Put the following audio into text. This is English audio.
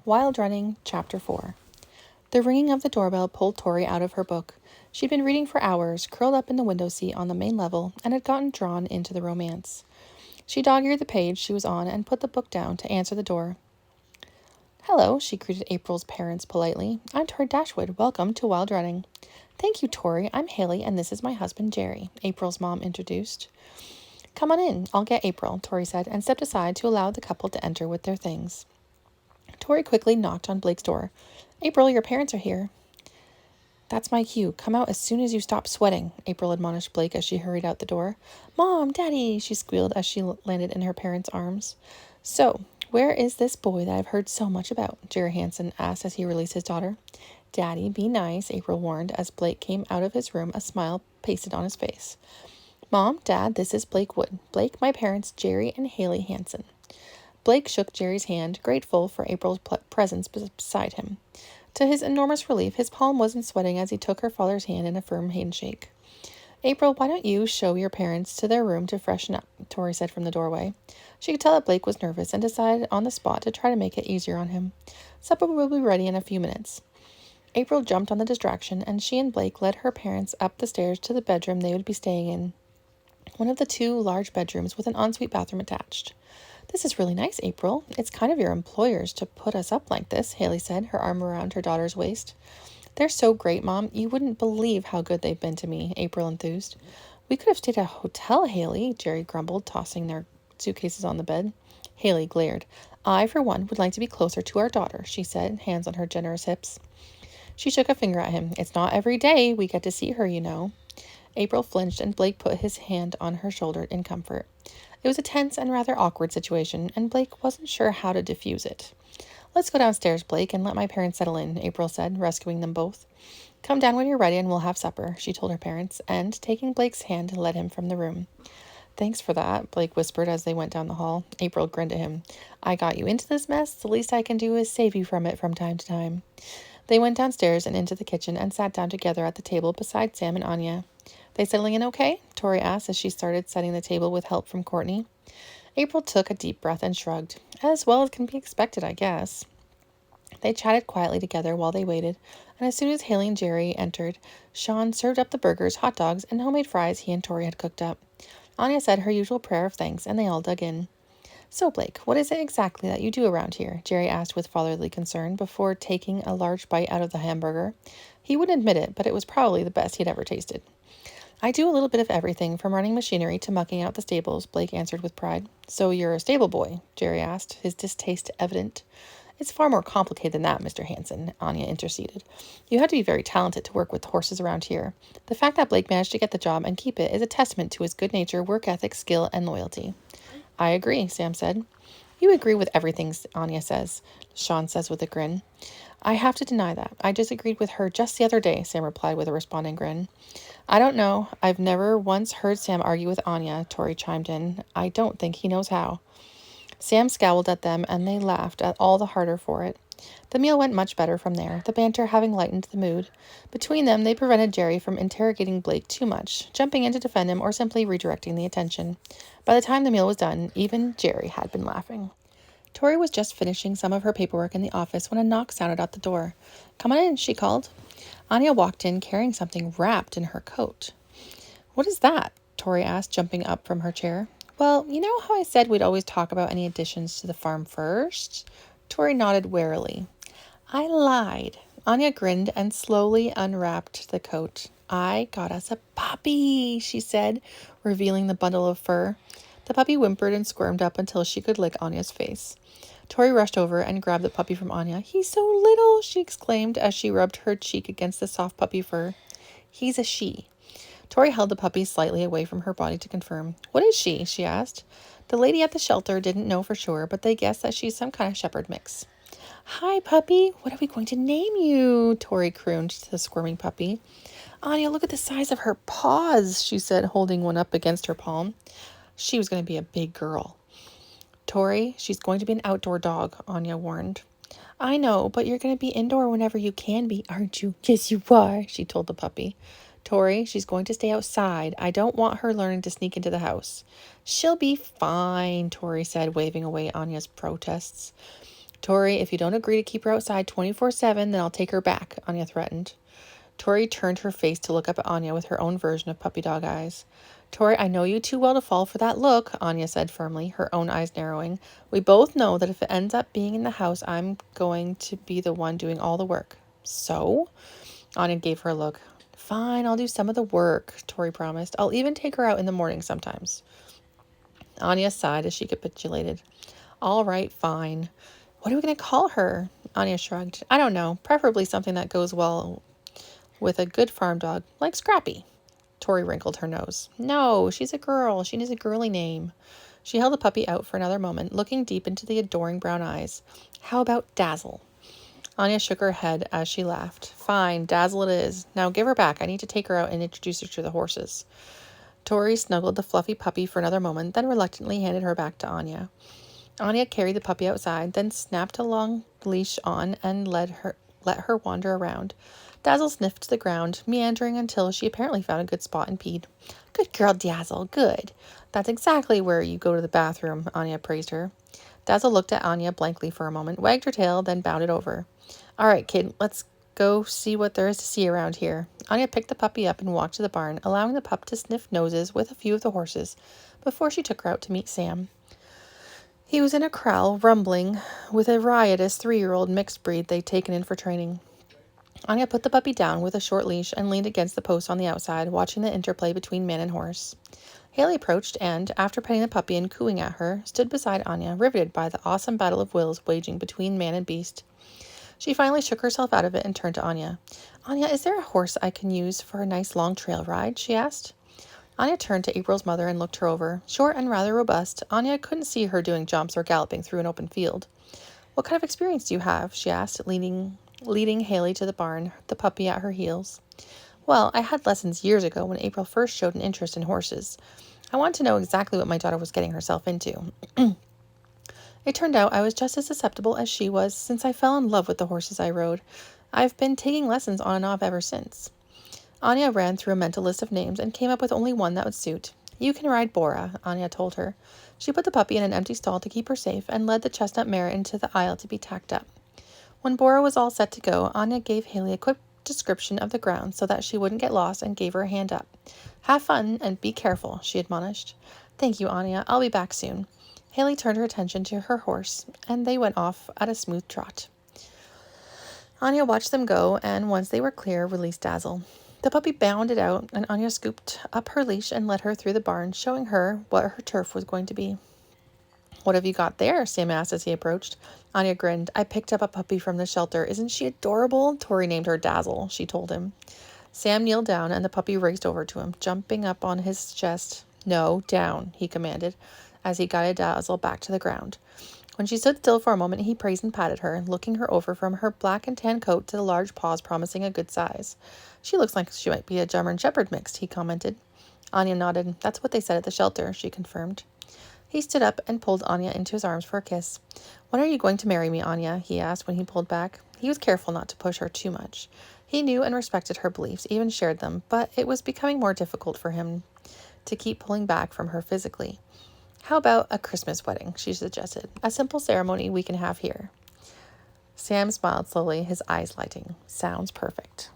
Wild Running, Chapter 4. The ringing of the doorbell pulled Tori out of her book. She'd been reading for hours, curled up in the window seat on the main level, and had gotten drawn into the romance. She dog-eared the page she was on and put the book down to answer the door. "Hello," she greeted April's parents politely. "I'm Tori Dashwood. Welcome to Wild Running." "Thank you, Tori. I'm Haley, and this is my husband, Jerry," April's mom introduced. "Come on in. I'll get April," Tori said, and stepped aside to allow the couple to enter with their things. Tori quickly knocked on Blake's door. "April, your parents are here." "That's my cue. Come out as soon as you stop sweating," April admonished Blake as she hurried out the door. "Mom, Daddy," she squealed as she landed in her parents' arms. "So, where is this boy that I've heard so much about?" Jerry Hansen asked as he released his daughter. "Daddy, be nice," April warned as Blake came out of his room, a smile pasted on his face. "Mom, Dad, this is Blake Wood. Blake, my parents, Jerry and Haley Hansen." Blake shook Jerry's hand, grateful for April's presence beside him. To his enormous relief, his palm wasn't sweating as he took her father's hand in a firm handshake. "April, why don't you show your parents to their room to freshen up?" Tori said from the doorway. She could tell that Blake was nervous and decided on the spot to try to make it easier on him. "Supper will be ready in a few minutes." April jumped on the distraction, and she and Blake led her parents up the stairs to the bedroom they would be staying in. One of the two large bedrooms with an ensuite bathroom attached. "This is really nice, April. It's kind of your employers to put us up like this," Haley said, her arm around her daughter's waist. "They're so great, Mom. You wouldn't believe how good they've been to me," April enthused. "We could have stayed at a hotel, Haley," Jerry grumbled, tossing their suitcases on the bed. Haley glared. "I, for one, would like to be closer to our daughter," she said, hands on her generous hips. She shook a finger at him. "It's not every day we get to see her, you know." April flinched, and Blake put his hand on her shoulder in comfort. It was a tense and rather awkward situation, and Blake wasn't sure how to diffuse it. "Let's go downstairs, Blake, and let my parents settle in," April said, rescuing them both. "Come down when you're ready and we'll have supper," she told her parents, and, taking Blake's hand, led him from the room. "Thanks for that," Blake whispered as they went down the hall. April grinned at him. "I got you into this mess. The least I can do is save you from it from time to time." They went downstairs and into the kitchen and sat down together at the table beside Sam and Anya. "They settling in okay?" Tori asked as she started setting the table with help from Courtney. April took a deep breath and shrugged. "As well as can be expected, I guess." They chatted quietly together while they waited, and as soon as Haley and Jerry entered, Sean served up the burgers, hot dogs, and homemade fries he and Tori had cooked up. Anya said her usual prayer of thanks, and they all dug in. "So, Blake, what is it exactly that you do around here?" Jerry asked with fatherly concern before taking a large bite out of the hamburger. He wouldn't admit it, but it was probably the best he'd ever tasted. "I do a little bit of everything, from running machinery to mucking out the stables," Blake answered with pride. "So you're a stable boy?" Jerry asked, his distaste evident. "It's far more complicated than that, Mr. Hansen," Anya interceded. "You have to be very talented to work with horses around here. The fact that Blake managed to get the job and keep it is a testament to his good nature, work ethic, skill, and loyalty." "I agree," Sam said. "You agree with everything Anya says," Sean says with a grin. "I have to deny that. I disagreed with her just the other day," Sam replied with a responding grin. "I don't know. I've never once heard Sam argue with Anya," Tori chimed in. "I don't think he knows how." Sam scowled at them, and they laughed all the harder for it. The meal went much better from there, the banter having lightened the mood. Between them, they prevented Jerry from interrogating Blake too much, jumping in to defend him or simply redirecting the attention. By the time the meal was done, even Jerry had been laughing. Tori was just finishing some of her paperwork in the office when a knock sounded at the door. "Come on in," she called. Anya walked in carrying something wrapped in her coat. "What is that?" Tori asked, jumping up from her chair. "Well, you know how I said we'd always talk about any additions to the farm first?" Tori nodded warily. "I lied." Anya grinned and slowly unwrapped the coat. "I got us a puppy," she said, revealing the bundle of fur. The puppy whimpered and squirmed up until she could lick Anya's face. Tori rushed over and grabbed the puppy from Anya. "He's so little," she exclaimed as she rubbed her cheek against the soft puppy fur. "He's a she." Tori held the puppy slightly away from her body to confirm. "What is she?" she asked. The lady at the shelter didn't know for sure, but they guessed that she's some kind of shepherd mix. "Hi, puppy. What are we going to name you?" Tori crooned to the squirming puppy. "Anya, look at the size of her paws," she said, holding one up against her palm. She was going to be a big girl. "Tori, she's going to be an outdoor dog," Anya warned. "I know, but you're going to be indoor whenever you can be, aren't you?" "Yes, you are," she told the puppy. "Tori, she's going to stay outside. I don't want her learning to sneak into the house." "She'll be fine," Tori said, waving away Anya's protests. Tori, if you don't agree to keep her outside 24/7, then I'll take her back, Anya threatened. Tori turned her face to look up at Anya with her own version of puppy dog eyes. Tori, I know you too well to fall for that look, Anya said firmly, her own eyes narrowing. We both know that if it ends up being in the house, I'm going to be the one doing all the work. So? Anya gave her a look. Fine, I'll do some of the work, Tori promised. I'll even take her out in the morning sometimes. Anya sighed as she capitulated. All right, fine. What are we going to call her? Anya shrugged. I don't know. Preferably something that goes well with a good farm dog, like Scrappy. Tori wrinkled her nose. No, she's a girl. She needs a girly name. She held the puppy out for another moment, looking deep into the adoring brown eyes. How about Dazzle? Anya shook her head as she laughed. Fine, Dazzle it is. Now give her back. I need to take her out and introduce her to the horses. Tori snuggled the fluffy puppy for another moment, then reluctantly handed her back to Anya. Anya carried the puppy outside, then snapped a long leash on and let her wander around. Dazzle sniffed to the ground, meandering until she apparently found a good spot and peed. Good girl, Dazzle, good. That's exactly where you go to the bathroom, Anya praised her. Dazzle looked at Anya blankly for a moment, wagged her tail, then bounded over. All right, kid, let's go see what there is to see around here. Anya picked the puppy up and walked to the barn, allowing the pup to sniff noses with a few of the horses before she took her out to meet Sam. He was in a corral, rumbling, with a riotous 3-year-old mixed breed they'd taken in for training. Anya put the puppy down with a short leash and leaned against the post on the outside, watching the interplay between man and horse. Haley approached and, after petting the puppy and cooing at her, stood beside Anya, riveted by the awesome battle of wills waging between man and beast. She finally shook herself out of it and turned to Anya. Anya, is there a horse I can use for a nice long trail ride? She asked. Anya turned to April's mother and looked her over. Short and rather robust, Anya couldn't see her doing jumps or galloping through an open field. What kind of experience do you have? She asked, leading Haley to the barn, the puppy at her heels. Well, I had lessons years ago when April first showed an interest in horses. I wanted to know exactly what my daughter was getting herself into. It turned out I was just as susceptible as she was since I fell in love with the horses I rode. I've been taking lessons on and off ever since. Anya ran through a mental list of names and came up with only one that would suit. You can ride Bora, Anya told her. She put the puppy in an empty stall to keep her safe and led the chestnut mare into the aisle to be tacked up. When Bora was all set to go, Anya gave Haley a quick description of the ground so that she wouldn't get lost and gave her a hand up. Have fun and be careful, she admonished. Thank you, Anya. I'll be back soon. Haley turned her attention to her horse, and they went off at a smooth trot. Anya watched them go, and once they were clear, released Dazzle. The puppy bounded out, and Anya scooped up her leash and led her through the barn, showing her what her turf was going to be. What have you got there? Sam asked as he approached. Anya grinned. I picked up a puppy from the shelter. Isn't she adorable? Tori named her Dazzle, she told him. Sam kneeled down, and the puppy raced over to him, jumping up on his chest. No, down, he commanded, as he guided Dazzle back to the ground. When she stood still for a moment, he praised and patted her, looking her over from her black and tan coat to the large paws promising a good size. She looks like she might be a German Shepherd mixed, he commented. Anya nodded. That's what they said at the shelter, she confirmed. He stood up and pulled Anya into his arms for a kiss. When are you going to marry me, Anya? He asked when he pulled back. He was careful not to push her too much. He knew and respected her beliefs, even shared them, but it was becoming more difficult for him to keep pulling back from her physically. How about a Christmas wedding, she suggested. A simple ceremony we can have here. Sam smiled slowly, his eyes lighting. Sounds perfect.